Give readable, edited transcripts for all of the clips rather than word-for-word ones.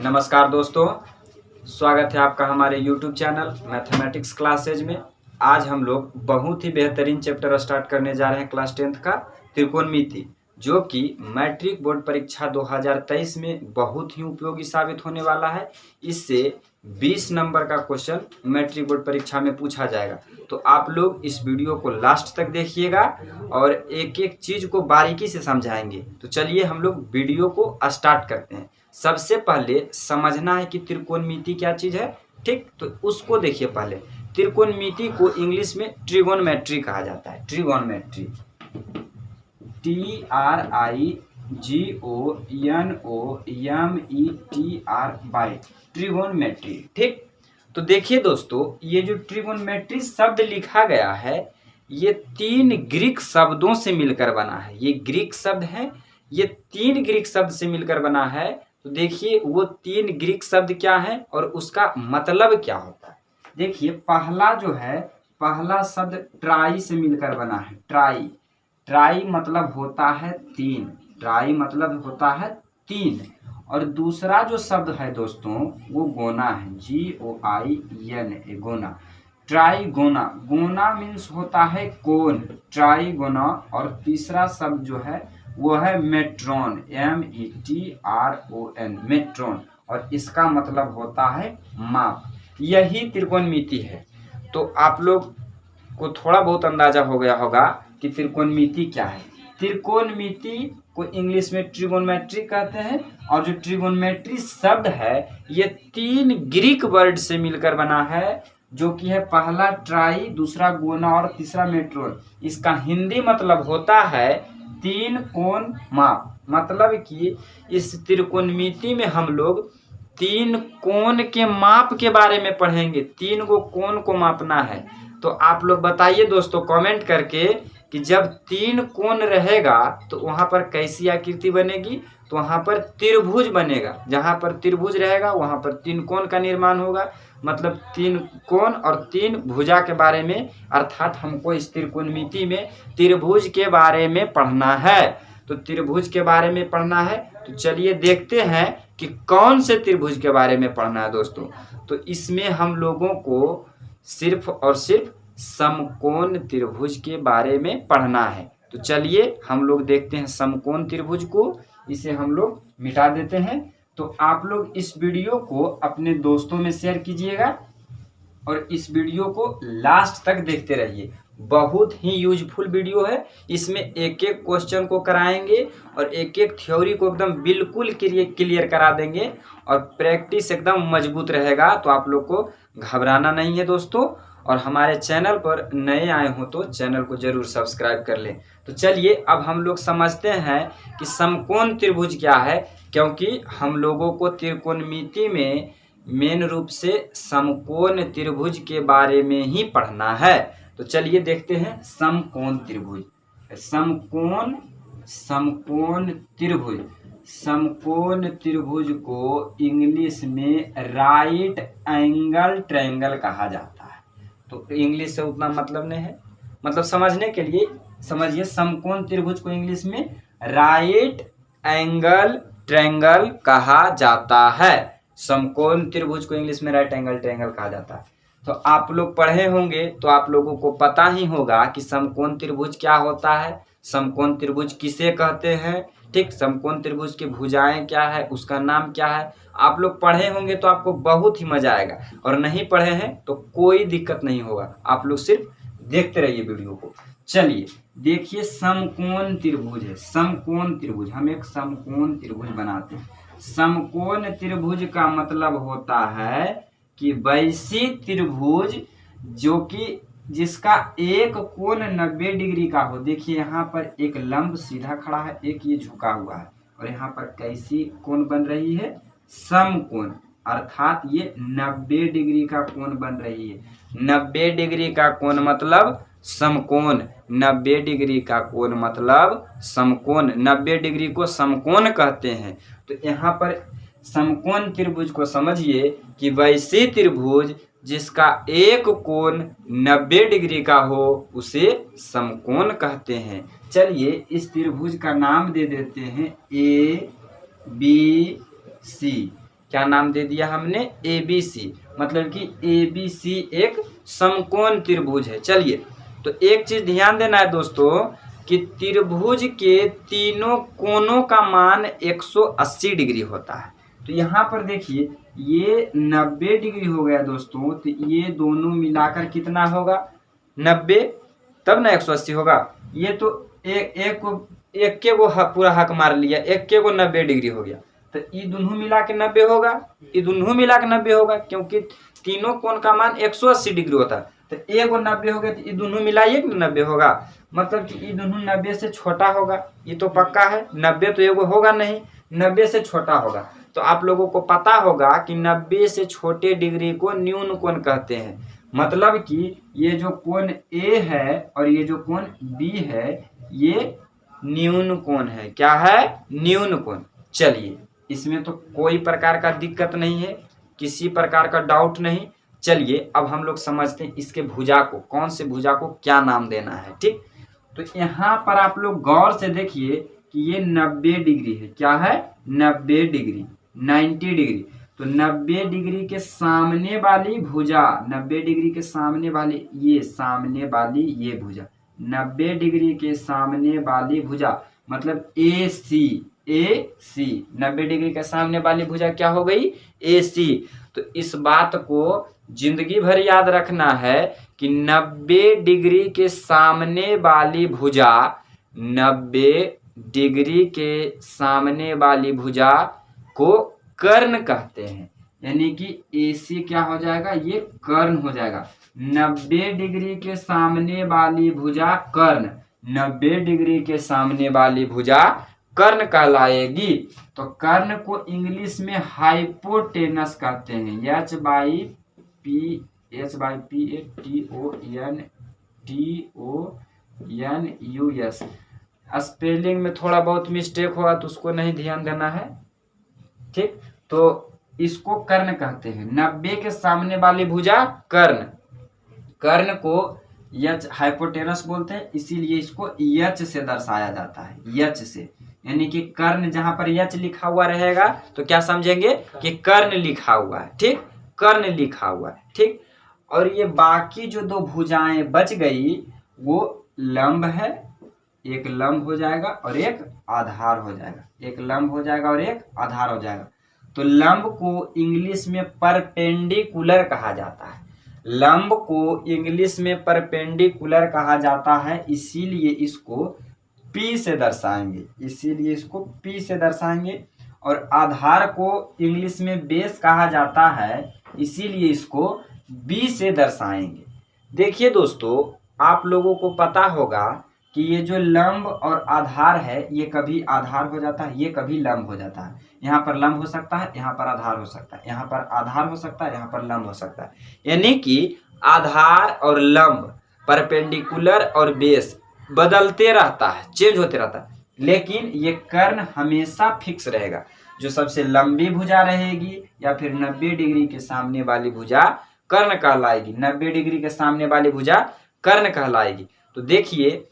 नमस्कार दोस्तों, स्वागत है आपका हमारे YouTube चैनल मैथमेटिक्स क्लासेज में। आज हम लोग बहुत ही बेहतरीन चैप्टर स्टार्ट करने जा रहे हैं क्लास 10th का त्रिकोणमिति, जो कि मैट्रिक बोर्ड परीक्षा 2023 में बहुत ही उपयोगी साबित होने वाला है। इससे 20 नंबर का क्वेश्चन मैट्रिक बोर्ड परीक्षा में पूछा जाएगा। तो आप लोग इस वीडियो को लास्ट तक देखिएगा और एक एक चीज को बारीकी से समझाएंगे। तो चलिए हम लोग वीडियो को स्टार्ट करते हैं। सबसे पहले समझना है कि त्रिकोणमिति क्या चीज है, ठीक। तो उसको देखिए। पहले त्रिकोणमिति को इंग्लिश में ट्रिगोनोमेट्री कहा जाता है। ट्रिगोनोमेट्री, TRIGONOMETRY, ट्रिगोनोमेट्री, ठीक। तो देखिए दोस्तों, ये जो ट्रिगोनोमेट्री शब्द लिखा गया है, ये 3 ग्रीक शब्दों से मिलकर बना है। ये ग्रीक शब्द है, ये 3 ग्रीक शब्द से मिलकर बना है। तो देखिए वो 3 ग्रीक शब्द क्या है और उसका मतलब क्या होता है। देखिए पहला जो है, पहला शब्द ट्राई से मिलकर बना है। ट्राई, ट्राई मतलब होता है 3। ट्राई मतलब होता है 3। और दूसरा जो शब्द है दोस्तों, वो गोना है। GOIN, gonna. ट्राईगोना, गोना मीन्स होता है कोन, ट्राईगोना। और तीसरा शब्द जो है वो है मेट्रॉन, METRON, मेट्रॉन। और इसका मतलब होता है माप। यही त्रिकोणमिति है। तो आप लोग को थोड़ा बहुत अंदाजा हो गया होगा कि त्रिकोणमिति क्या है। त्रिकोणमिति को इंग्लिश में ट्रिगोनोमेट्री कहते हैं। और जो ट्रिगोनोमेट्री शब्द है, ये 3 ग्रीक वर्ड से मिलकर बना है, जो कि है पहला ट्राई, दूसरा गोना और तीसरा मेट्रोन। इसका हिंदी मतलब होता है 3 कोण माप। मतलब कि इस त्रिकोणमिति में हम लोग 3 कोण के माप के बारे में पढ़ेंगे। 3 को कोण को मापना है। तो आप लोग बताइए दोस्तों कमेंट करके कि जब 3 कोण रहेगा तो वहां पर कैसी आकृति बनेगी। तो वहां पर त्रिभुज बनेगा। जहां पर त्रिभुज रहेगा वहां पर 3 कोण का निर्माण होगा। मतलब 3 कोण और 3 भुजा के बारे में, अर्थात हमको इस त्रिकोणमिति में त्रिभुज के बारे में पढ़ना है। तो त्रिभुज के बारे में पढ़ना है। तो चलिए देखते हैं कि कौन से त्रिभुज के बारे में पढ़ना है दोस्तों। तो इसमें हम लोगों को सिर्फ और सिर्फ समकोण त्रिभुज के बारे में पढ़ना है। तो चलिए हम लोग देखते हैं समकोण त्रिभुज को। इसे हम लोग मिटा देते हैं। तो आप लोग इस वीडियो को अपने दोस्तों में शेयर कीजिएगा और इस वीडियो को लास्ट तक देखते रहिए। बहुत ही यूजफुल वीडियो है। इसमें एक एक क्वेश्चन को कराएंगे और एक एक थ्योरी को एकदम बिल्कुल क्लियर करा देंगे। और प्रैक्टिस एकदम मजबूत रहेगा। तो आप लोग को घबराना नहीं है दोस्तों। और हमारे चैनल पर नए आए हो तो चैनल को जरूर सब्सक्राइब कर लें। तो चलिए अब हम लोग समझते हैं कि समकोण त्रिभुज क्या है। क्योंकि हम लोगों को त्रिकोणमिति में मेन रूप से समकोण त्रिभुज के बारे में ही पढ़ना है। तो चलिए देखते हैं समकोण त्रिभुज। समकोण त्रिभुज, समकोण त्रिभुज को इंग्लिश में राइट एंगल ट्रायंगल कहा जाता है। तो इंग्लिश से उतना मतलब नहीं है, मतलब समझने के लिए समझिए। समकोण त्रिभुज को इंग्लिश में राइट एंगल ट्रायंगल कहा जाता है। समकोण त्रिभुज को इंग्लिश में राइट एंगल ट्रायंगल कहा जाता है। तो आप लोग पढ़े होंगे तो आप लोगों को पता ही होगा कि समकोण त्रिभुज क्या होता है, समकोण त्रिभुज किसे कहते हैं, ठीक। समकोण त्रिभुज की भुजाएं क्या है, उसका नाम क्या है। आप लोग पढ़े होंगे तो आपको बहुत ही मजा आएगा। और नहीं पढ़े हैं तो कोई दिक्कत नहीं होगा। आप लोग सिर्फ देखते रहिए वीडियो को। चलिए देखिए समकोण त्रिभुज है। समकोण त्रिभुज, हम एक समकोण त्रिभुज बनाते हैं। समकोण त्रिभुज का मतलब होता है कि वैसी त्रिभुज जो कि जिसका एक कोण 90 डिग्री का हो। देखिए यहाँ पर एक लंब सीधा खड़ा है, एक ये झुका हुआ है। और यहाँ पर कैसी कोण बन रही है, समकोण, अर्थात ये 90 डिग्री का कोण बन रही है। 90 डिग्री का कोण मतलब समकोण। 90 डिग्री का कोण मतलब समकोण। 90 डिग्री को समकोण कहते हैं। तो यहाँ पर समकोण त्रिभुज को समझिए कि वैसे त्रिभुज जिसका एक कोण 90 डिग्री का हो उसे समकोण कहते हैं। चलिए इस त्रिभुज का नाम दे देते हैं ABC। क्या नाम दे दिया हमने, ABC, मतलब कि ABC एक समकोण त्रिभुज है। चलिए, तो एक चीज ध्यान देना है दोस्तों कि त्रिभुज के तीनों कोनों का मान 180 डिग्री होता है। तो यहाँ पर देखिए ये 90 डिग्री हो गया दोस्तों, तो ये दोनों मिलाकर कितना होगा, 90, तब ना 180 होगा। ये तो एक के वो पूरा हक मार लिया, एक के वो 90 डिग्री हो गया, तो ये दोनों मिला के 90 होगा, ये दोनों मिला के 90 होगा, क्योंकि तीनों कोण का मान 180 डिग्री होता है। तो एक वो 90 हो गया, तो ये दोनों मिलाइए कि 90 होगा, मतलब कि ये दोनों 90 से छोटा होगा, ये तो पक्का है। 90 तो एगो होगा नहीं, 90 से छोटा होगा। तो आप लोगों को पता होगा कि 90 से छोटे डिग्री को न्यून कोण कहते हैं। मतलब कि ये जो कोण A है और ये जो कोण B है, ये न्यून कोण है। क्या है, न्यून कोण। चलिए, इसमें तो कोई प्रकार का दिक्कत नहीं है, किसी प्रकार का डाउट नहीं। चलिए अब हम लोग समझते हैं इसके भुजा को, कौन से भुजा को क्या नाम देना है। ठीक, तो यहाँ पर आप लोग गौर से देखिए कि ये 90 डिग्री है। क्या है, 90 डिग्री, 90 डिग्री। तो 90 डिग्री के सामने वाली भुजा, 90 डिग्री के सामने वाली ये सामने वाली ये भुजा, 90 डिग्री के सामने वाली भुजा मतलब AC, AC 90 डिग्री के सामने वाली भुजा क्या हो गई, AC। तो इस बात को जिंदगी भर याद रखना है कि 90 डिग्री के सामने वाली भुजा, 90 डिग्री के सामने वाली भुजा को कर्ण कहते हैं। यानी कि AC क्या हो जाएगा, ये कर्ण हो जाएगा। 90 डिग्री के सामने वाली भुजा कर्ण, 90 डिग्री के सामने वाली भुजा कर्ण कहलाएगी। तो कर्ण को इंग्लिश में हाइपोटेनस कहते हैं। HYPHYPATONUS। स्पेलिंग में थोड़ा बहुत मिस्टेक होगा तो उसको नहीं ध्यान देना है। ठीक, तो इसको कर्ण कहते हैं। 90 के सामने वाली भुजा कर्ण, कर्ण को यच हाइपोटेनस बोलते हैं, इसीलिए इसको यच से दर्शाया जाता है, यच से। यानी कि कर्ण जहां पर यच लिखा हुआ रहेगा तो क्या समझेंगे कि कर्ण लिखा हुआ है। ठीक, कर्ण लिखा हुआ है। ठीक, और ये बाकी जो दो भुजाएं बच गई वो लंब है, एक लंब हो जाएगा और एक आधार हो जाएगा, एक लंब हो जाएगा और एक आधार हो जाएगा। तो लंब को इंग्लिश में परपेंडिकुलर कहा जाता है, लंब को इंग्लिश में परपेंडिकुलर कहा जाता है, इसीलिए इसको P से दर्शाएंगे, इसीलिए इसको P से दर्शाएंगे। और आधार को इंग्लिश में बेस कहा जाता है, इसीलिए इसको B से दर्शाएंगे। देखिए दोस्तों, आप लोगों को पता होगा कि ये जो लंब और आधार है ये कभी आधार हो जाता है, ये कभी लंब हो जाता है। यहाँ पर लंब हो सकता है, यहाँ पर आधार हो सकता है, यहाँ पर आधार हो सकता है, यहाँ पर लंब हो सकता है। यानी कि आधार और लंब, परपेंडिकुलर और बेस बदलते रहता है, चेंज होते रहता है, लेकिन ये कर्ण हमेशा फिक्स रहेगा। जो सबसे लंबी भुजा रहेगी या फिर 90 डिग्री के सामने वाली भुजा कर्ण कहलाएगी, 90 डिग्री के सामने वाली भुजा कर्ण कहलाएगी। तो देखिए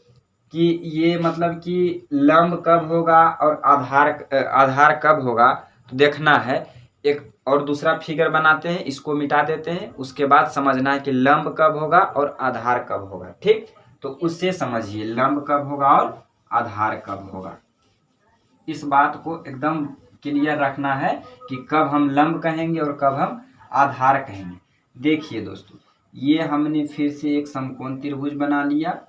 कि ये मतलब कि लंब कब होगा और आधार कब होगा, तो देखना है। एक और दूसरा फिगर बनाते हैं, इसको मिटा देते हैं, उसके बाद समझना है कि लंब कब होगा और आधार कब होगा। ठीक, तो उससे समझिए लंब कब होगा और आधार कब होगा। इस बात को एकदम क्लियर रखना है कि कब हम लंब कहेंगे और कब हम आधार कहेंगे। देखिए दोस्तों, ये हमने फिर से एक समकोण त्रिभुज बना लिया।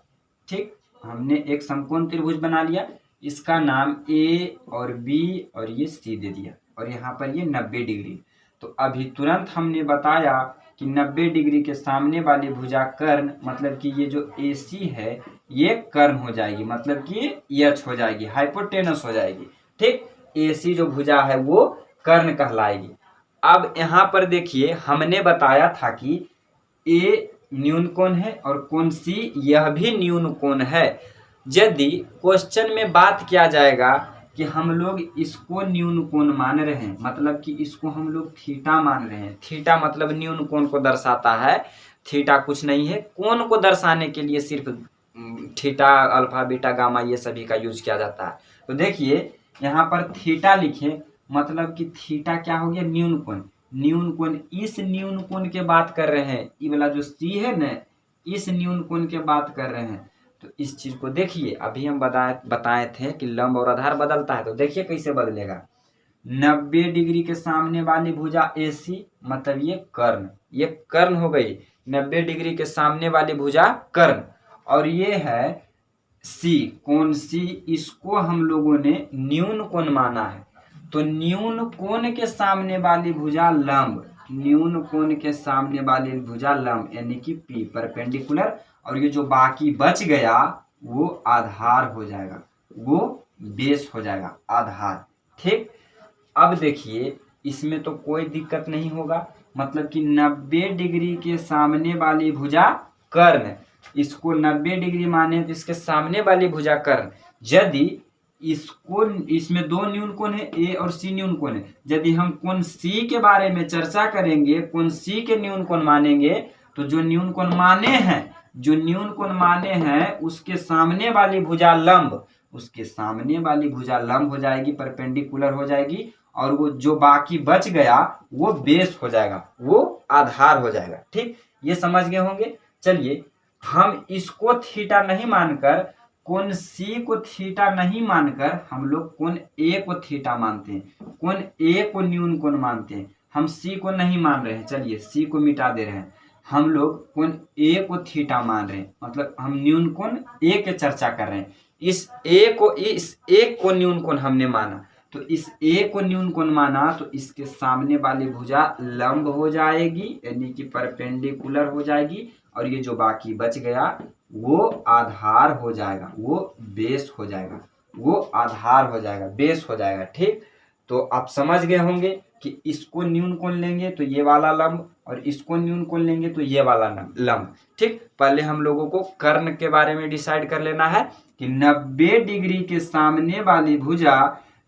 ठीक, हमने एक समकोण त्रिभुज बना लिया, इसका नाम A और B और ये C दे दिया, और यहाँ पर ये 90 डिग्री। तो अभी तुरंत हमने बताया कि 90 डिग्री के सामने वाली भुजा कर्ण, मतलब कि ये जो AC है ये कर्ण हो जाएगी, मतलब कि यच हो जाएगी, हाइपोटेनस हो जाएगी। ठीक, AC जो भुजा है वो कर्ण कहलाएगी। अब यहाँ पर देखिए, हमने बताया था कि A न्यून कोण है और कोण C यह भी न्यून कोण है। यदि क्वेश्चन में बात किया जाएगा कि हम लोग इसको न्यून कोण मान रहे हैं, मतलब कि इसको हम लोग थीटा मान रहे हैं, थीटा मतलब न्यून कोण को दर्शाता है, थीटा कुछ नहीं है, कोण को दर्शाने के लिए सिर्फ थीटा, अल्फा, बीटा, गामा ये सभी का यूज किया जाता है। तो देखिए यहाँ पर थीटा लिखें मतलब कि थीटा क्या हो गया, न्यून कोण। न्यून कोण, इस न्यून कोण के बात कर रहे हैं, ये वाला जो सी है ना, इस न्यून कोण के बात कर रहे हैं। तो इस चीज को देखिए, अभी हम बताए थे कि लंब और आधार बदलता है, तो देखिए कैसे बदलेगा। 90 डिग्री के सामने वाली भुजा AC, मतलब ये कर्ण हो गई। 90 डिग्री के सामने वाली भुजा कर्ण, और ये है C, कोण C, इसको हम लोगों ने न्यून कोण माना है। तो न्यून कोण के सामने वाली भुजा लंब, न्यून कोण के सामने वाली भुजा लंब यानी कि P, परपेंडिकुलर। और ये जो बाकी बच गया वो आधार हो जाएगा, वो बेस हो जाएगा, आधार। ठीक, अब देखिए इसमें तो कोई दिक्कत नहीं होगा, मतलब कि 90 डिग्री के सामने वाली भुजा कर्ण, इसको 90 डिग्री माने तो इसके सामने वाली भुजा कर्ण। यदि इसको, इसमें दो न्यून कोण है, ए और सी न्यून कोण है, यदि हम कोण सी के बारे में चर्चा करेंगे, कोण सी के न्यून कोण मानेंगे, तो जो न्यून कोण माने हैं, जो न्यून कोण माने हैं उसके सामने वाली भुजा लंब, उसके सामने वाली भुजा लंब हो जाएगी, परपेंडिकुलर हो जाएगी, और वो जो बाकी बच गया वो बेस हो जाएगा, वो आधार हो जाएगा। ठीक, ये समझ गए होंगे। चलिए, हम इसको थीटा नहीं मानकर, कोण सी को थीटा नहीं मानकर हम लोग कोण ए को थीटा मानते हैं, कोण ए को न्यून कोण मानते हैं। हम सी को नहीं मान रहे हैं, चलिए सी को मिटा दे रहे हैं, हम लोग कोण ए को थीटा मान रहे हैं, मतलब हम न्यून कोण ए के चर्चा कर रहे हैं। इस एक को न्यून कोण हमने माना, तो इस ए को न्यून कोण माना, तो इसके सामने वाली भुजा लंब हो जाएगी यानी कि परपेंडिकुलर हो जाएगी, और ये जो बाकी बच गया वो आधार हो जाएगा, वो बेस हो जाएगा, वो आधार हो जाएगा, बेस हो जाएगा। ठीक, तो आप समझ गए होंगे कि इसको न्यून कोण लेंगे तो ये वाला लंब, और इसको न्यून कोण लेंगे तो ये वाला लंब। ठीक, पहले हम लोगों को कर्ण के बारे में डिसाइड कर लेना है कि 90 डिग्री के सामने वाली भुजा,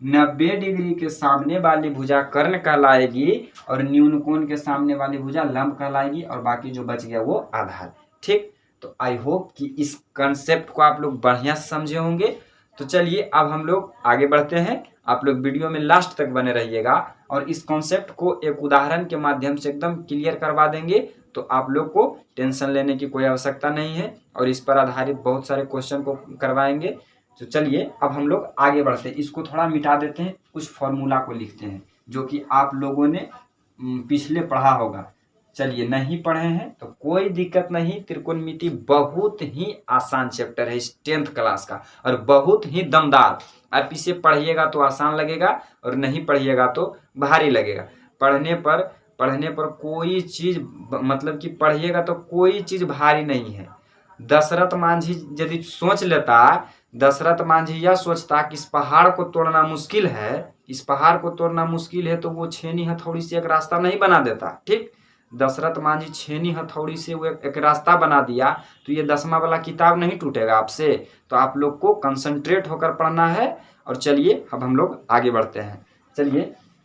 90 डिग्री के सामने वाली भुजा कर्ण कहलाएगी, और न्यून कोण के सामने वाली भुजा लंब कहलाएगी, और बाकी जो बच गया वो आधार। ठीक, तो आई होप कि इस कंसेप्ट को आप लोग बढ़िया समझे होंगे। तो चलिए अब हम लोग आगे बढ़ते हैं, आप लोग वीडियो में लास्ट तक बने रहिएगा, और इस कॉन्सेप्ट को एक उदाहरण के माध्यम से एकदम क्लियर करवा देंगे, तो आप लोग को टेंशन लेने की कोई आवश्यकता नहीं है, और इस पर आधारित बहुत सारे क्वेश्चन को करवाएंगे। तो चलिए अब हम लोग आगे बढ़ते हैं, इसको थोड़ा मिटा देते हैं, कुछ फॉर्मूला को लिखते हैं जो कि आप लोगों ने पिछले पढ़ा होगा। चलिए, नहीं पढ़े हैं तो कोई दिक्कत नहीं, त्रिकोणमिति बहुत ही आसान चैप्टर है इस 10th क्लास का, और बहुत ही दमदार। आप इसे पढ़िएगा तो आसान लगेगा, और नहीं पढ़िएगा तो भारी लगेगा। पढ़ने पर कोई चीज, मतलब कि पढ़िएगा तो कोई चीज भारी नहीं है। दशरथ मांझी यदि सोच लेता, दशरथ मांझी यह सोचता कि इस पहाड़ को तोड़ना मुश्किल है, इस पहाड़ को तोड़ना मुश्किल है, तो वो छेनी हथौड़ी से एक रास्ता नहीं बना देता। ठीक, दशरथ मांझी छेनी हथौड़ी से वो एक रास्ता बना दिया, तो ये 10वां वाला किताब नहीं टूटेगा आपसे। तो आप लोग को कंसंट्रेट होकर पढ़ना है। और चलिए अब हम लोग आगे बढ़ते हैं। चलिए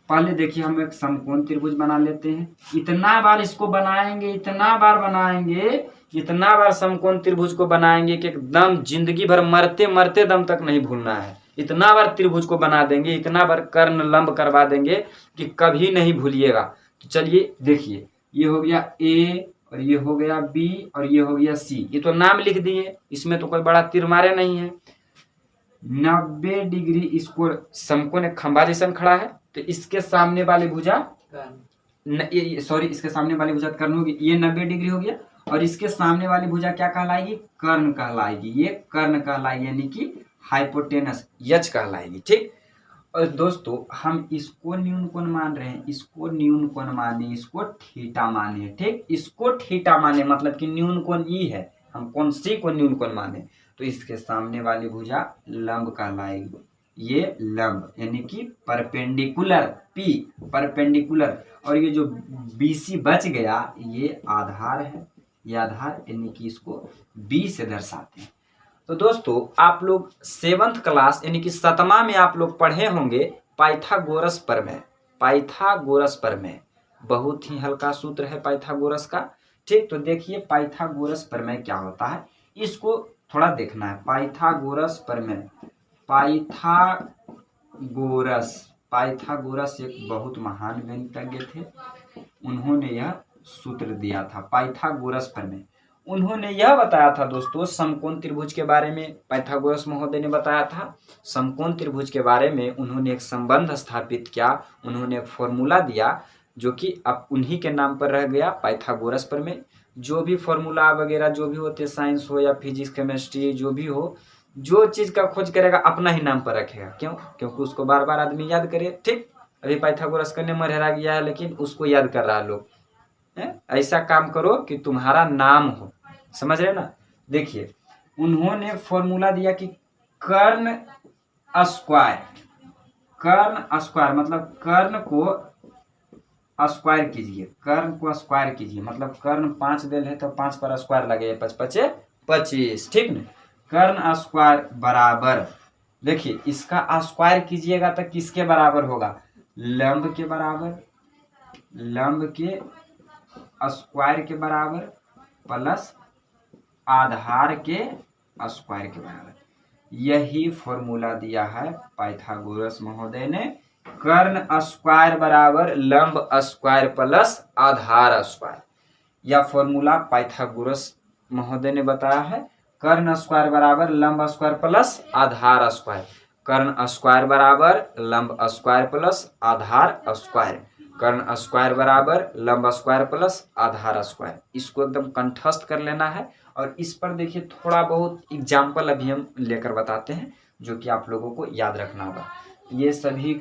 पहले देखिए, हम एक समकोण त्रिभुज बना लेते हैं। इतना बार इसको बनाएंगे, इतना बार बनाएंगे, इतना बार समकोण त्रिभुज को बनाएंगे कि एकदम जिंदगी भर मरते मरते दम तक नहीं भूलना है। इतना बार त्रिभुज को बना देंगे, इतना बार कर्ण लंब करवा देंगे कि कभी नहीं भूलिएगा। तो चलिए देखिए, ये हो गया ए, और ये हो गया बी, और ये हो गया सी। ये तो नाम लिख दिए, इसमें तो कोई बड़ा तीर मारे नहीं है। 90 डिग्री इसको समकोण एक खंभा जैसा खड़ा है, तो इसके सामने वाली भुजा, सॉरी, इसके सामने वाली भुजा कर्ण होगी, ये 90 डिग्री हो गया, और इसके सामने वाली भुजा क्या कहलाएगी, कर्ण कहलाएगी। ये कर्ण कहलाएगी यानी कि हाइपोटेनस, यच कहलाएगी। ठीक, और दोस्तों हम इसको न्यून कोण मान रहे हैं, इसको न्यून कोण माने, इसको थीटा माने। ठीक, इसको थीटा माने मतलब कि न्यून कोण ई है, हम कोण सी को न्यून कोण माने, तो इसके सामने वाली भुजा लंब कहलाएगी। ये लंब यानी कि परपेंडिकुलर, पी परपेंडिकुलर, और ये जो बीसी बच गया ये आधार है, ये आधार यानी कि इसको बी से दर्शाते हैं। तो दोस्तों आप लोग 7th क्लास यानी कि 7वां में आप लोग पढ़े होंगे पाइथागोरस प्रमेय। पाइथागोरस प्रमेय बहुत ही हल्का सूत्र है पाइथागोरस का। ठीक, तो देखिए पाइथागोरस प्रमेय क्या होता है, इसको थोड़ा देखना है। पाइथागोरस प्रमेय, पाइथागोरस पाइथागोरस एक बहुत महान गणितज्ञ थे। उन्होंने यह सूत्र दिया था पाइथागोरस प्रमेय। उन्होंने यह बताया था दोस्तों, समकोण त्रिभुज के बारे में पाइथागोरस महोदय ने बताया था। समकोण त्रिभुज के बारे में उन्होंने एक संबंध स्थापित किया, उन्होंने एक फॉर्मूला दिया जो कि अब उन्हीं के नाम पर रह गया, पाइथागोरस प्रमेय। जो भी फॉर्मूला वगैरह जो भी होते, साइंस हो या फिजिक्स केमिस्ट्री जो भी हो, जो चीज़ का खोज करेगा अपना ही नाम पर रखेगा। क्यों? क्योंकि उसको बार बार आदमी याद करे। ठीक, अभी पाइथागोरस का नाम मरहरा गया है लेकिन उसको याद कर रहा है लोग। ऐसा काम करो कि तुम्हारा नाम हो, समझ रहे ना। देखिए, उन्होंने फॉर्मूला दिया कि कर्ण स्क्वायर, कर्ण स्क्वायर मतलब कर्ण को स्क्वायर कीजिए, कर्ण को स्क्वायर कीजिए, मतलब कर्ण 5 देल है तो 5 पर स्क्वायर लगे, 5 पचे 25। ठीक न, कर्ण स्क्वायर बराबर, देखिए इसका स्क्वायर कीजिएगा तो किसके बराबर होगा? लंब के बराबर, लंब के स्क्वायर के बराबर प्लस आधार के स्क्वायर के बराबर। यही फॉर्मूला दिया है पाइथागोरस महोदय ने। कर्ण स्क्वायर बराबर लंब स्क्वायर प्लस आधार स्क्वायर, यह फॉर्मूला पाइथागोरस महोदय ने बताया है। कर्ण स्क्वायर बराबर लंब स्क्वायर प्लस आधार स्क्वायर, कर्ण स्क्वायर बराबर लंब स्क्वायर प्लस आधार स्क्वायर, कर्ण स्क्वायर बराबर लंब स्क्वायर प्लस आधार स्क्वायर। इसको एकदम कंठस्थ कर लेना है। और इस पर देखिए थोड़ा बहुत एग्जाम्पल अभी हम लेकर बताते हैं जो कि आप लोगों को याद रखना होगा। ये सभी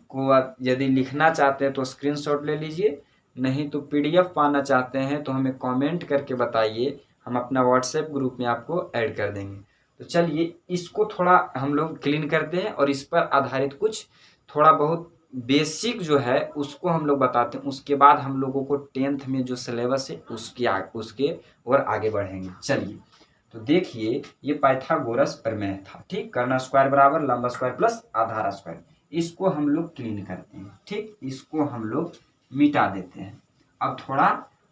को आप यदि लिखना चाहते हैं तो स्क्रीनशॉट ले लीजिए, नहीं तो पीडीएफ पाना चाहते हैं तो हमें कमेंट करके बताइए, हम अपना व्हाट्सएप ग्रुप में आपको ऐड कर देंगे। तो चलिए इसको थोड़ा हम लोग क्लीन करते हैं और इस पर आधारित कुछ थोड़ा बहुत बेसिक जो है उसको हम लोग बताते हैं। उसके बाद हम लोगों को 10th में जो सिलेबस है उसके और आगे बढ़ेंगे। चलिए, तो देखिए ये पाइथागोरस प्रमेय था। ठीक, कर्ण स्क्वायर बराबर लंब स्क्वायर प्लस आधार स्क्वायर, इसको हम लोग क्लीन करते हैं। ठीक, इसको हम लोग मिटा देते हैं। अब थोड़ा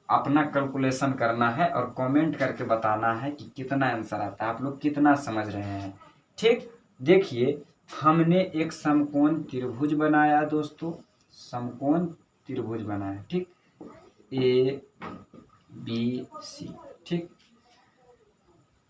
अपना कैलकुलेशन करना है और कमेंट करके बताना है कि कितना आंसर आता है, आप लोग कितना समझ रहे हैं। ठीक, देखिए हमने एक समकोण त्रिभुज बनाया दोस्तों, समकोण त्रिभुज बनाया। ठीक, ए बी सी। ठीक,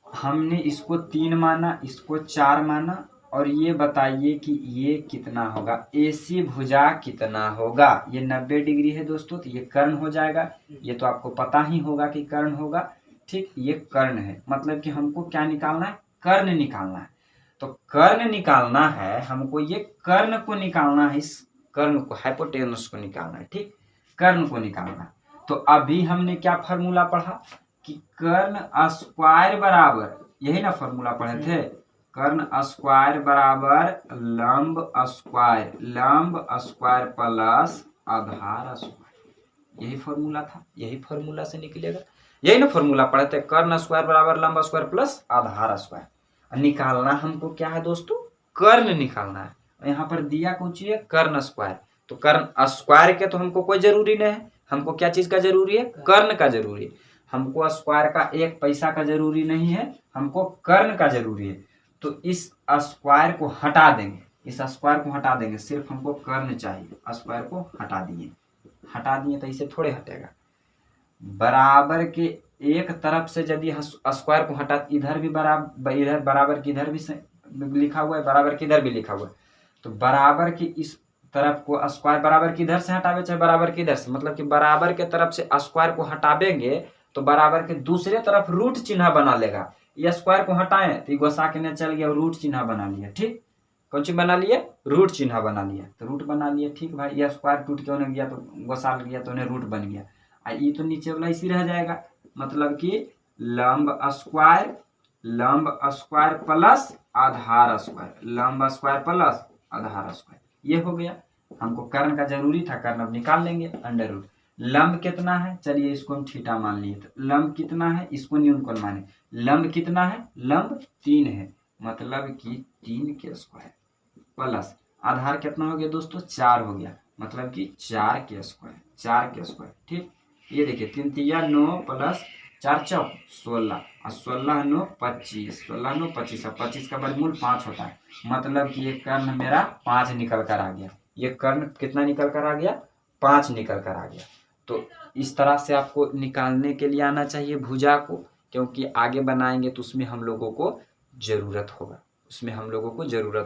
हमने इसको 3 माना, इसको 4 माना, और ये बताइए कि ये कितना होगा, AC भुजा कितना होगा। ये 90 डिग्री है दोस्तों, तो ये कर्ण हो जाएगा। ये तो आपको पता ही होगा कि कर्ण होगा। ठीक, ये कर्ण है, मतलब कि हमको क्या निकालना है? कर्ण निकालना है। तो कर्ण निकालना है हमको, ये कर्ण को निकालना है, इस कर्ण को, हाइपोटेनस को निकालना है। ठीक, कर्ण को निकालना है। तो अभी हमने क्या फॉर्मूला पढ़ा कि कर्ण स्क्वायर बराबर, यही ना फॉर्मूला पढ़े थे, कर्ण स्क्वायर बराबर लंब स्क्वायर, लंब स्क्वायर प्लस आधार स्क्वायर। यही फॉर्मूला था, यही फॉर्मूला से निकलेगा। यही ना फॉर्मूला पढ़े थे, कर्ण स्क्वायर बराबर लंब स्क्वायर प्लस आधार स्क्वायर। निकालना हमको क्या है दोस्तों? कर्ण निकालना है। यहाँ पर दिया कुछ है कर्ण स्क्वायर, तो कर्ण स्क्वायर के तो हमको कोई जरूरी नहीं है। हमको क्या चीज का जरूरी है? कर्ण का जरूरी है। हमको स्क्वायर का 1 पैसा का जरूरी नहीं है, हमको कर्ण का जरूरी है। तो इस स्क्वायर को हटा देंगे, इस स्क्वायर को हटा देंगे, सिर्फ हमको कर्ण चाहिए। स्क्वायर को हटा दिए, हटा दिए तो इसे थोड़े हटेगा। बराबर के एक तरफ से यदि स्क्वायर को हटा, इधर भी बराबर, इधर बराबर की इधर भी लिखा हुआ है, बराबर की इधर भी लिखा हुआ है, तो बराबर की इस तरफ को स्क्वायर बराबर की इधर से हटावे चाहे बराबर की इधर से, मतलब कि बराबर के तरफ से स्क्वायर को हटावेंगे तो बराबर के दूसरे तरफ रूट चिन्ह बना लेगा। ये स्क्वायर को हटाए तो गोसा के न चल गया, रूट चिन्ह बना लिया। ठीक, कौन सी बना लिए? रूट चिन्ह बना लिया, तो रूट बना लिया। ठीक भाई, यह स्क्वायर टूट के उन्हें गया तो गोसा गया तो उन्हें रूट बन गया। ये तो नीचे वाला इसी रह जाएगा, मतलब कि लंब स्क्वायर, लंब स्क्वायर प्लस आधार स्क्वायर, लंब स्क्वायर प्लस आधार स्क्वायर, ये हो गया। हमको कर्ण का जरूरी था, कर्ण अब निकाल लेंगे। अंडर रूट लंब कितना है, चलिए इसको हम थीटा मान लिए, तो लंब कितना है इसको न्यूनकोण माने। लंब कितना है? लंब 3 है, मतलब कि 3 के स्क्वायर प्लस आधार कितना हो गया दोस्तों? 4 हो गया, मतलब कि 4 के स्क्वायर, 4 के स्क्वायर। ठीक, ये देखिए 3 तिया 9 प्लस 4 चौक 16 और 16 9 25, 16 9 25 और 25 का वर्गमूल 5 होता है, मतलब कि ये कर्ण मेरा 5 निकल कर आ गया। ये कर्ण कितना निकल कर आ गया, 5 निकल कर आ गया। तो इस तरह से आपको निकालने के लिए आना चाहिए भुजा को, क्योंकि आगे बनाएंगे तो उसमें हम लोगों को ज़रूरत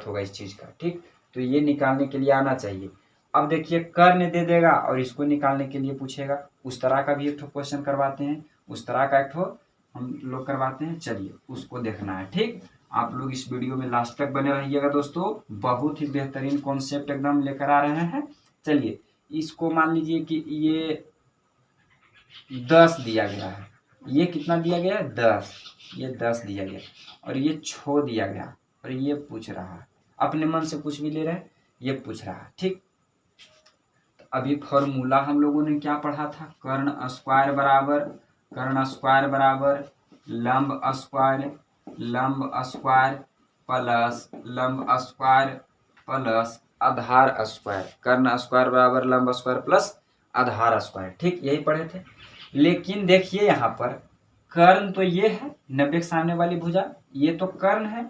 होगा, इस चीज़ का। ठीक, तो ये निकालने के लिए आना चाहिए। अब देखिए कर्ण दे देगा और इसको निकालने के लिए पूछेगा। उस तरह का भी एक ठो क्वेश्चन करवाते हैं, उस तरह का एक ठो हम लोग करवाते हैं। चलिए उसको देखना है। ठीक, आप लोग इस वीडियो में लास्ट तक बने रहिएगा दोस्तों, बहुत ही बेहतरीन कॉन्सेप्ट एकदम लेकर आ रहे हैं। चलिए इसको मान लीजिए कि ये 10 दिया गया है, ये कितना दिया गया है 10, ये 10 दिया गया और ये 6 दिया गया और ये पूछ रहा है, अपने मन से कुछ भी ले रहे हैं, ये पूछ रहा है। ठीक, तो अभी फॉर्मूला हम लोगों ने क्या पढ़ा था, कर्ण स्क्वायर बराबर लंब स्क्वायर प्लस आधार स्क्वायर। कर्ण स्क्वायर बराबर लंब स्क्वायर प्लस आधार स्क्वायर। ठीक, यही पढ़े थे। लेकिन देखिए यहाँ पर कर्ण तो ये है 90 के सामने वाली भुजा, ये तो कर्ण है,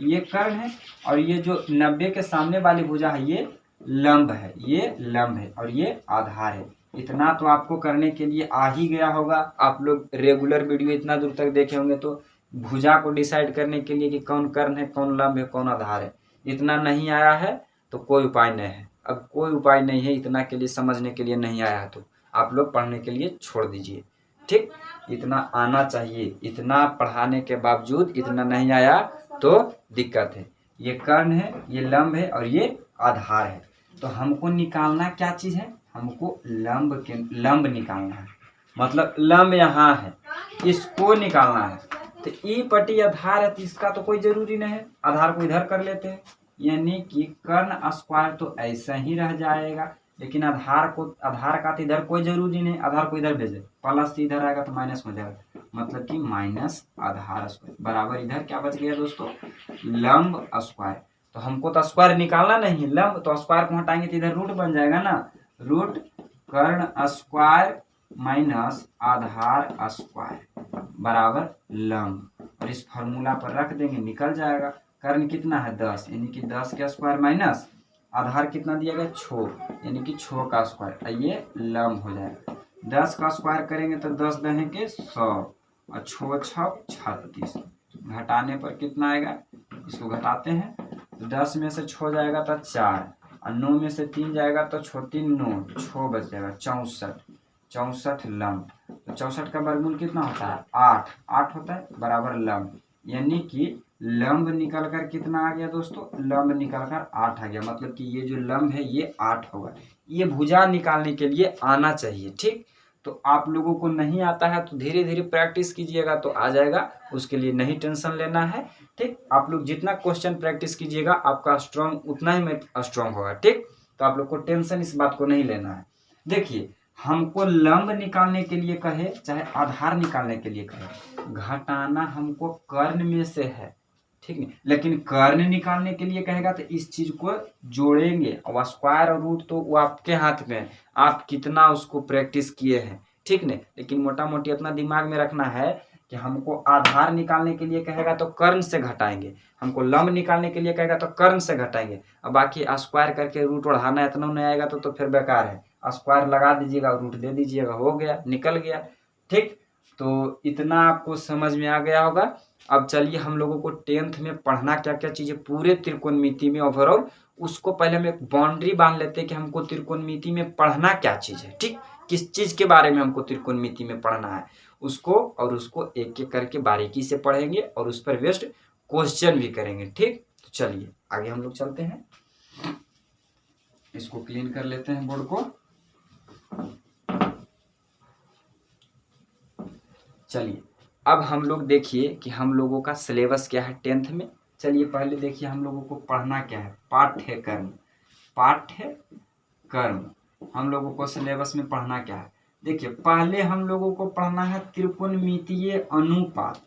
ये कर्ण है, और ये जो 90 के सामने वाली भुजा है ये लंब है और ये आधार है। इतना तो आपको करने के लिए आ ही गया होगा। आप लोग रेगुलर वीडियो इतना दूर तक देखे होंगे, तो भुजा को डिसाइड करने के लिए कि कौन कर्ण है, कौन लंब है, कौन आधार है, इतना नहीं आया है तो कोई उपाय नहीं है। अब कोई उपाय नहीं है, इतना के लिए समझने के लिए नहीं आया तो आप लोग पढ़ने के लिए छोड़ दीजिए। ठीक, इतना आना चाहिए। इतना पढ़ाने के बावजूद इतना नहीं आया तो दिक्कत है। ये कर्ण है, ये लंब है और ये आधार है। तो हमको निकालना क्या चीज़ है, हमको लंब निकालना है। मतलब लंब यहाँ है, इसको निकालना है। तो ई पटी आधार है तो इसका तो कोई जरूरी नहीं है, आधार को इधर कर लेते हैं। यानी कि कर्ण स्क्वायर तो ऐसा ही रह जाएगा, लेकिन आधार का तो इधर कोई जरूरी नहीं, आधार को इधर भेजे, प्लस इधर आएगा तो माइनस हो जाएगा, मतलब कि माइनस आधार स्क्वायर बराबर इधर क्या बच गया दोस्तों, लंब स्क्वायर। तो हमको तो स्क्वायर निकालना नहीं, लंब तो स्क्वायर को हटाएंगे तो इधर रूट बन जाएगा ना, रूट कर्ण स्क्वायर माइनस आधार स्क्वायर बराबर लंब, और इस फॉर्मूला पर रख देंगे, निकल जाएगा। कर्ण कितना है 10, यानी कि 10 का स्क्वायर माइनस आधार कितना दिया गया 6, यानी कि 6 का स्क्वायर, ये लंब हो जाएगा। 10 का स्क्वायर करेंगे तो 10 दहे के 100 और 6 6 36, घटाने पर कितना आएगा, इसको घटाते हैं तो 10 में से 6 जाएगा तो 4 और 9 में से 3 जाएगा तो 6 3 9, 6 बच जाएगा 64 लंब। तो 64 का वर्गमूल कितना होता है 8 होता है बराबर लंब, यानी कि लंब निकल कर कितना आ गया दोस्तों, लंब निकल कर 8 आ गया। मतलब कि ये जो लंब है ये 8 होगा। ये भुजा निकालने के लिए आना चाहिए। ठीक, तो आप लोगों को नहीं आता है तो धीरे धीरे प्रैक्टिस कीजिएगा तो आ जाएगा, उसके लिए नहीं टेंशन लेना है। ठीक, आप लोग जितना क्वेश्चन प्रैक्टिस कीजिएगा आपका स्ट्रॉन्ग उतना ही में स्ट्रॉन्ग होगा। ठीक, तो आप लोग को टेंशन इस बात को नहीं लेना है। देखिए हमको लंब निकालने के लिए कहे चाहे आधार निकालने के लिए कहे, घटाना हमको कर्ण में से है, ठीक है, लेकिन कर्ण निकालने के लिए कहेगा तो इस चीज को जोड़ेंगे, और स्क्वायर और रूट तो वो आपके हाथ में है, आप कितना उसको प्रैक्टिस किए हैं। ठीक ने, लेकिन मोटा मोटी अपना दिमाग में रखना है कि हमको आधार निकालने के लिए कहेगा तो कर्ण से घटाएंगे, हमको लंब निकालने के लिए कहेगा तो कर्ण से घटाएंगे, और बाकी स्क्वायर करके रूट बढ़ाना इतना नहीं आएगा तो फिर बेकार है। स्क्वायर लगा दीजिएगा, रूट दे दीजिएगा, हो गया, निकल गया। ठीक, तो इतना आपको समझ में आ गया होगा। अब चलिए हम लोगों को 10th में पढ़ना क्या क्या चीजें पूरे त्रिकोणमिति में ओवरऑल, उसको पहले हम एक बाउंड्री बांध लेते हैं कि हमको त्रिकोणमिति में पढ़ना क्या चीज है। ठीक, किस चीज के बारे में हमको त्रिकोणमिति में पढ़ना है उसको, और उसको एक एक करके बारीकी से पढ़ेंगे और उस पर बेस्ड क्वेश्चन भी करेंगे। ठीक, तो चलिए आगे हम लोग चलते हैं, इसको क्लीन कर लेते हैं बोर्ड को। चलिए अब हम लोग देखिए कि हम लोगों का सिलेबस क्या है 10th में। चलिए पहले देखिए हम लोगों को पढ़ना क्या है, पाठ्यक्रम हम लोगों को सिलेबस में पढ़ना क्या है। देखिए पहले हम लोगों को पढ़ना है त्रिकोणमितीय अनुपात।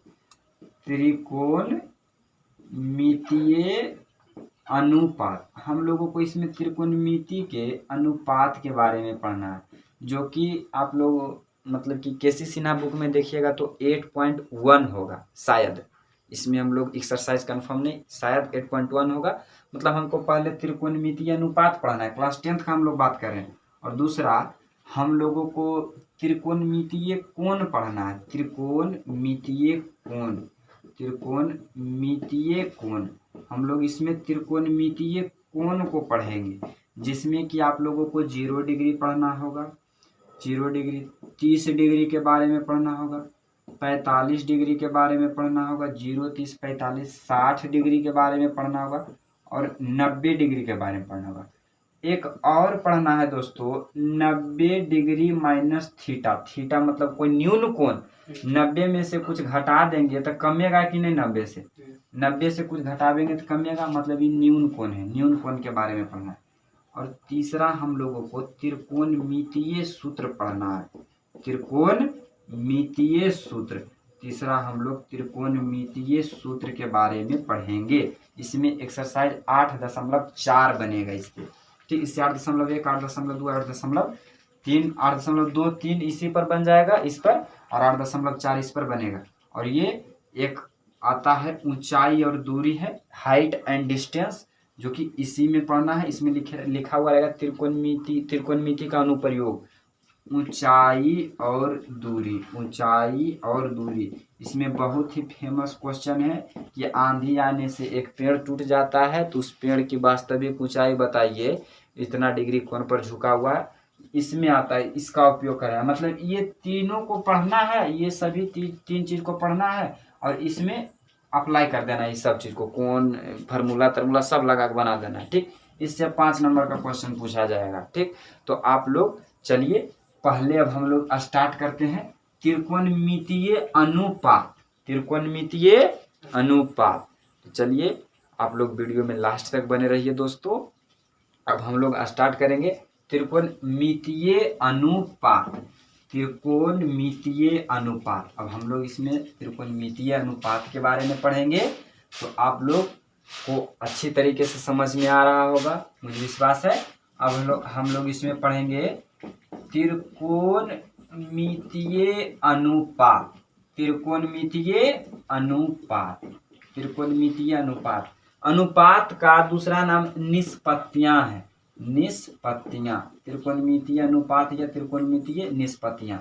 हम लोगों को इसमें त्रिकोणमिति के अनुपात के बारे में पढ़ना है, जो कि आप लोग मतलब कि केसी सिन्हा बुक में देखिएगा तो 8.1 होगा शायद, इसमें हम लोग एक्सरसाइज कंफर्म नहीं, शायद 8.1 होगा। मतलब हमको पहले त्रिकोणमितीय अनुपात पढ़ना है, क्लास 10th का हम लोग बात कर रहे हैं। और दूसरा हम लोगों को त्रिकोणमितीय कोण पढ़ना है, त्रिकोणमितीय कोण, त्रिकोणमितीय कोण। हम लोग इसमें त्रिकोणमितीय कोण को पढ़ेंगे, जिसमें कि आप लोगों को 0 डिग्री पढ़ना होगा, 0 डिग्री, 30 डिग्री के बारे में पढ़ना होगा, 45 डिग्री के बारे में पढ़ना होगा, 0, 30, 45, 60 डिग्री के बारे में पढ़ना होगा और 90 डिग्री के बारे में पढ़ना होगा। एक और पढ़ना है दोस्तों, 90 डिग्री माइनस थीटा। थीटा मतलब कोई न्यून कोण, 90 में से कुछ घटा देंगे तो कमेगा कि नहीं, 90 से, 90 से कुछ घटावेंगे तो कमेगा, मतलब ये न्यून कोण है, न्यून कोण के बारे में पढ़ना है। और तीसरा हम लोगों को त्रिकोणमितीय सूत्र पढ़ना है, त्रिकोणमितीय सूत्र। तीसरा हम लोग त्रिकोणमितीय सूत्र के बारे में पढ़ेंगे। इसमें एक्सरसाइज 8.4 बनेगा इसके, ठीक। इससे 8.1, 8.2, 8.3, 8.23 इसी पर बन जाएगा, इस पर, और 8.4 इस पर बनेगा। और ये एक आता है ऊंचाई और दूरी है, हाइट एंड डिस्टेंस, जो कि इसी में पढ़ना है। इसमें लिखा हुआ रहेगा त्रिकोणमिति का अनुप्रयोग, ऊंचाई और दूरी, ऊंचाई और दूरी। इसमें बहुत ही फेमस क्वेश्चन है कि आंधी आने से एक पेड़ टूट जाता है तो उस पेड़ की वास्तविक ऊंचाई बताइए, इतना डिग्री कोण पर झुका हुआ है, इसमें आता है, इसका उपयोग करें। मतलब ये तीनों को पढ़ना है, ये सभी तीन चीज को पढ़ना है और इसमें अप्लाई कर देना है, इस सब चीज को, कोण, फार्मूला तर्मूला सब लगा के बना देना है, ठीक। इससे 5 नंबर का क्वेश्चन पूछा जाएगा, ठीक। तो आप लोग चलिए पहले अब हम लोग स्टार्ट करते हैं त्रिकोणमितीय अनुपात, त्रिकोणमितीय अनुपात। तो चलिए आप लोग वीडियो में लास्ट तक बने रहिए दोस्तों। अब हम लोग स्टार्ट करेंगे त्रिकोणमितीय अनुपात, त्रिकोणमितीय अनुपात। अब हम लोग इसमें त्रिकोणमितीय अनुपात के बारे में पढ़ेंगे, तो आप लोग को अच्छी तरीके से समझ में आ रहा होगा, मुझे विश्वास है। अब हम लोग इसमें पढ़ेंगे त्रिकोणमितीय अनुपात, त्रिकोणमितीय अनुपात, त्रिकोणमितीय अनुपात। अनुपात का दूसरा नाम निष्पत्तियां है, निष्पत्तियां, त्रिकोणमितीय अनुपात या त्रिकोणमितीय निष्पत्तियां।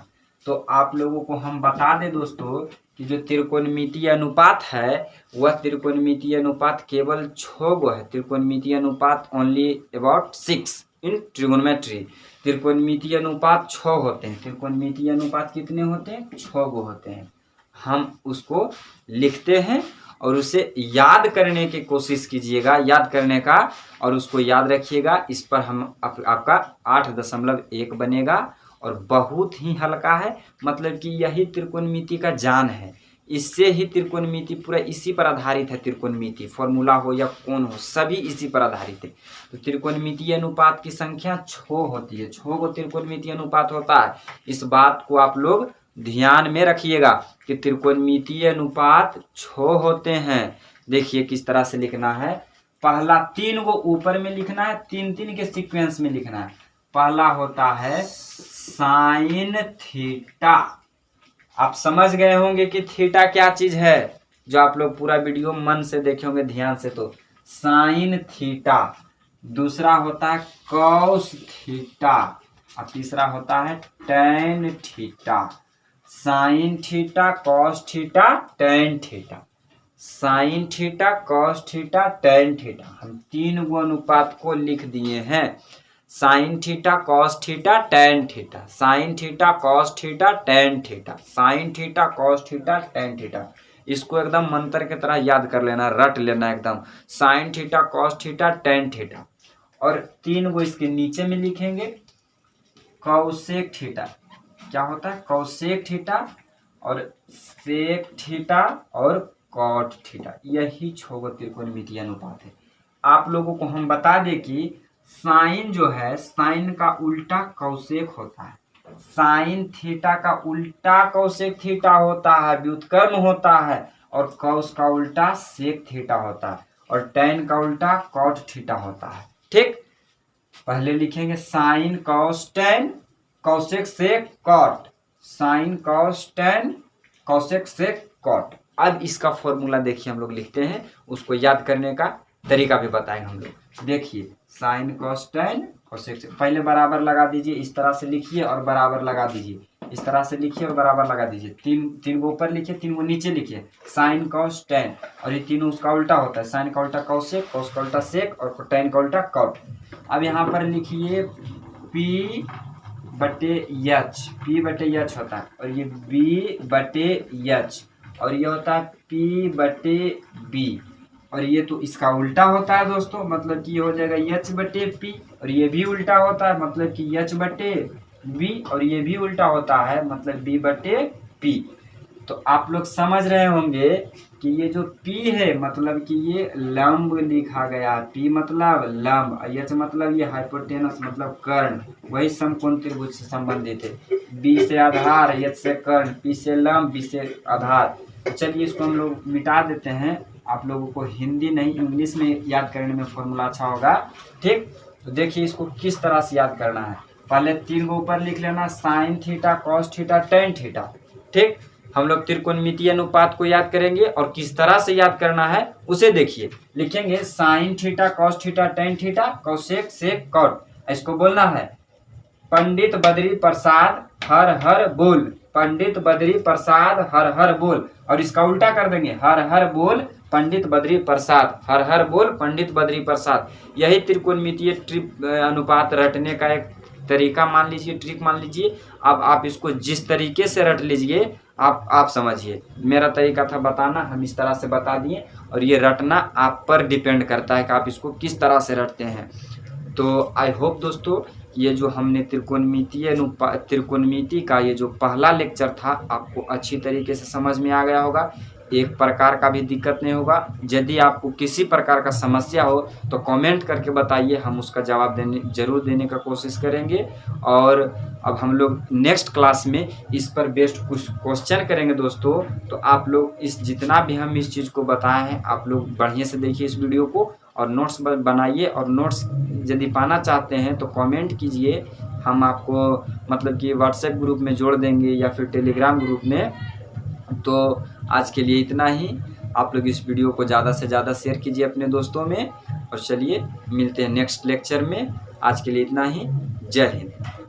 तो आप लोगों को हम बता दें दोस्तों कि जो त्रिकोणमितीय अनुपात है वह त्रिकोणमितीय अनुपात केवल 6 गो है, त्रिकोणमितीय अनुपात ओनली अबाउट 6 इन ट्रिगोनोमेट्री। त्रिकोणमितीय अनुपात 6 होते हैं। त्रिकोणमितीय अनुपात कितने होते हैं? 6 गो होते हैं। हम उसको लिखते हैं और उसे याद करने की कोशिश कीजिएगा, याद करने का, और उसको याद रखिएगा। इस पर हम आपका 8.1 बनेगा और बहुत ही हल्का है, मतलब कि यही त्रिकोणमिति का जान है। इससे ही त्रिकोणमिति पूरा इसी पर आधारित है। त्रिकोणमिति फॉर्मूला हो या कोण हो, सभी इसी पर आधारित है। तो त्रिकोणमितीय अनुपात की संख्या 6 होती है, 6 को त्रिकोणमितीय अनुपात होता है। इस बात को आप लोग ध्यान में रखिएगा कि त्रिकोणमितीय अनुपात 6 होते हैं। देखिए किस तरह से लिखना है। पहला 3 को ऊपर में लिखना है, 3 के सीक्वेंस में लिखना है। पहला होता है साइन थीटा। आप समझ गए होंगे कि थीटा क्या चीज है, जो आप लोग पूरा वीडियो मन से देखे होंगे ध्यान से। तो साइन थीटा। दूसरा होता है कॉस थीटा और तीसरा होता है tan theta. Sign theta, cos theta, tan theta. Sign theta, cos theta, tan theta. हम 3 गो अनुपात को लिख दिए हैं। Sign theta, cos theta, tan theta. Sign theta, cos theta, tan theta. Sign theta, cos theta, tan theta. इसको एकदम मंत्र की तरह याद कर लेना, रट लेना एकदम। Sign theta, cos theta, tan theta. और 3 गो इसके नीचे में लिखेंगे कौसेक थीटा। क्या होता है? कौसेक थीटा और सेक थीटा और कॉट थीटा। यही 6 गो त्रिकोणमितीय अनुपात है। आप लोगों को हम बता दें कि साइन जो है, साइन का उल्टा कौसेक होता है। साइन थीटा का उल्टा कौसेक थीटा होता है, व्युत्क्रम होता है। और कौस का उल्टा सेक थीटा होता है और टैन का उल्टा कॉट थीटा होता है। ठीक, पहले लिखेंगे sine cos tan, cosec sec cot. Sine cos tan, cosec sec cot. अब इसका फॉर्मूला देखिए हम लोग लिखते हैं, उसको याद करने का तरीका भी बताएंगे हम लोग। देखिए साइन कॉस टेन कोसेक, पहले बराबर लगा दीजिए, इस तरह से लिखिए और बराबर लगा दीजिए, इस तरह से लिखिए और बराबर लगा दीजिए। तीन को ऊपर लिखिए, 3 को नीचे लिखिए। साइन कॉस टेन, और ये तीनों उसका उल्टा होता है, साइन का उल्टा कॉसेक, कॉस का उल्टा सेक और टेन का उल्टा कॉट। अब यहाँ पर लिखिए पी बटे एच, पी बटे एच होता है, और ये बी बटे एच, और ये होता है पी बटे बी, और ये तो इसका उल्टा होता है दोस्तों, मतलब कि ये हो जाएगा एच बटे पी, और ये भी उल्टा होता है मतलब कि एच बटे बी, और ये भी उल्टा होता है मतलब बी बटे पी। तो आप लोग समझ रहे होंगे कि ये जो P है मतलब कि ये लंब लिखा गया, P मतलब लंब, H मतलब ये हाइपोटेनस मतलब कर्ण, वही समकोण त्रिभुज से संबंधित है। B से आधार, H से कर्ण, P से लंब, B से आधार। तो चलिए इसको हम लोग मिटा देते हैं, आप लोगों को हिंदी नहीं इंग्लिश में याद करने में फॉर्मूला अच्छा होगा, ठीक। तो देखिए इसको किस तरह से याद करना है। पहले 3 को ऊपर लिख लेना, sign theta cos theta tan theta, ठीक। हम लोग त्रिकोणमितीय अनुपात को याद करेंगे और किस तरह से याद करना है उसे देखिए। लिखेंगे sine theta cos theta tan theta cosec sec cot. इसको बोलना है पंडित बद्री प्रसाद हर हर बोल, पंडित बद्री प्रसाद हर हर बोल, और इसका उल्टा कर देंगे हर हर बोल पंडित बद्री प्रसाद, हर हर बोल पंडित बद्री प्रसाद। यही त्रिकोणमितीय अनुपात रटने का एक तरीका मान लीजिए, ट्रिक मान लीजिए। अब आप इसको जिस तरीके से रट लीजिए आप समझिए, मेरा तरीका था बताना, हम इस तरह से बता दिए, और ये रटना आप पर डिपेंड करता है कि आप इसको किस तरह से रटते हैं। तो आई होप दोस्तों ये जो हमने त्रिकोणमिति का ये जो पहला लेक्चर था आपको अच्छी तरीके से समझ में आ गया होगा, एक प्रकार का भी दिक्कत नहीं होगा। यदि आपको किसी प्रकार का समस्या हो तो कमेंट करके बताइए, हम उसका जवाब जरूर देने का कोशिश करेंगे। और अब हम लोग नेक्स्ट क्लास में इस पर बेस्ड कुछ क्वेश्चन करेंगे दोस्तों। तो आप लोग इस जितना भी हम इस चीज़ को बताए हैं आप लोग बढ़िया से देखिए इस वीडियो को और नोट्स बनाइए, और नोट्स यदि पाना चाहते हैं तो कमेंट कीजिए, हम आपको मतलब कि व्हाट्सएप ग्रुप में जोड़ देंगे या फिर टेलीग्राम ग्रुप में। तो आज के लिए इतना ही, आप लोग इस वीडियो को ज़्यादा से ज़्यादा शेयर कीजिए अपने दोस्तों में, और चलिए मिलते हैं नेक्स्ट लेक्चर में। आज के लिए इतना ही, जय हिंद।